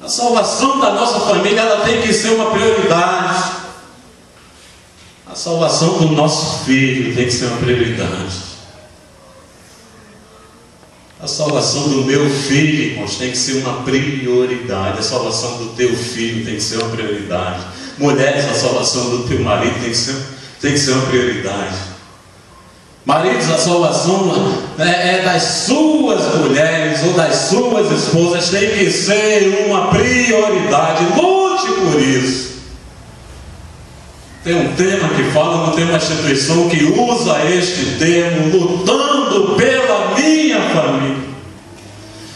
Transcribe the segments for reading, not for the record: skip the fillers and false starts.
A salvação da nossa família, ela tem que ser uma prioridade. A salvação do nosso filho tem que ser uma prioridade. A salvação do meu filho, irmãos, tem que ser uma prioridade. A salvação do teu filho tem que ser uma prioridade. Mulheres, a salvação do teu marido tem que ser uma prioridade. Maridos, a salvação das suas mulheres ou das suas esposas tem que ser uma prioridade. Lute por isso. Tem um tema que fala, não tem uma instituição que usa este termo, lutando pela minha família.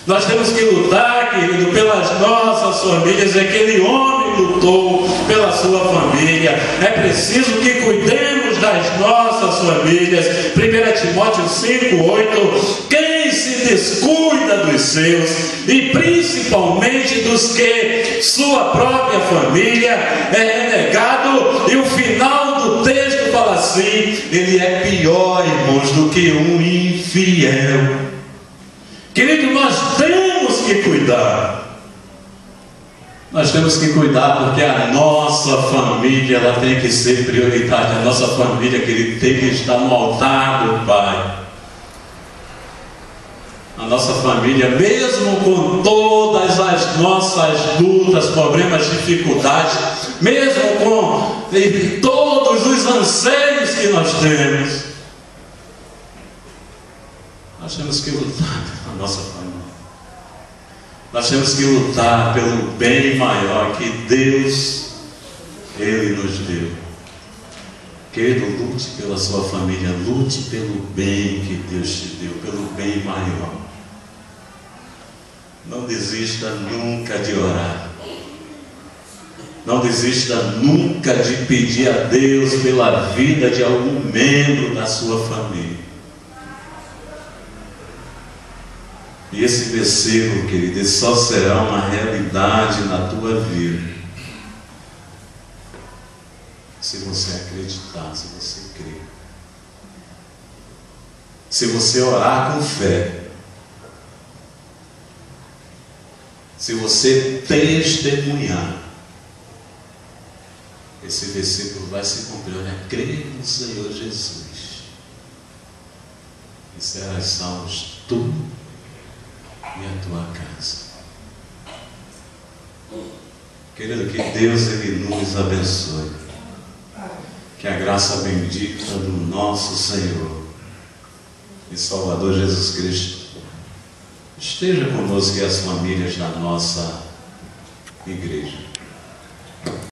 Nós temos que lutar, querido, pelas nossas famílias. Aquele homem lutou pela sua família. É preciso que cuidemos das nossas famílias. 1 Timóteo 5:8. Quem se descuida dos seus, e principalmente dos que sua própria família é renegado, e o final do texto fala assim: ele é pior, irmãos, do que um infiel. Querido, nós temos que cuidar. Nós temos que cuidar porque a nossa família, ela tem que ser prioridade. A nossa família, querido, tem que estar no altar do Pai. A nossa família, mesmo com todas as nossas lutas, problemas, dificuldades, mesmo com todos os anseios que nós temos que lutar pela nossa família. Nós temos que lutar pelo bem maior que Deus, Ele nos deu. Querido, lute pela sua família, lute pelo bem que Deus te deu, pelo bem maior. Não desista nunca de orar. Não desista nunca de pedir a Deus pela vida de algum membro da sua família. E esse versículo, querido, ele só será uma realidade na tua vida se você acreditar, se você crer. Se você orar com fé. Se você testemunhar. Esse versículo vai se cumprir. Olha, crê no Senhor Jesus. E serás salvos tu e a tua casa. Querido, que Deus Ele nos abençoe. Que a graça bendita do nosso Senhor e Salvador Jesus Cristo esteja conosco e as famílias da nossa igreja.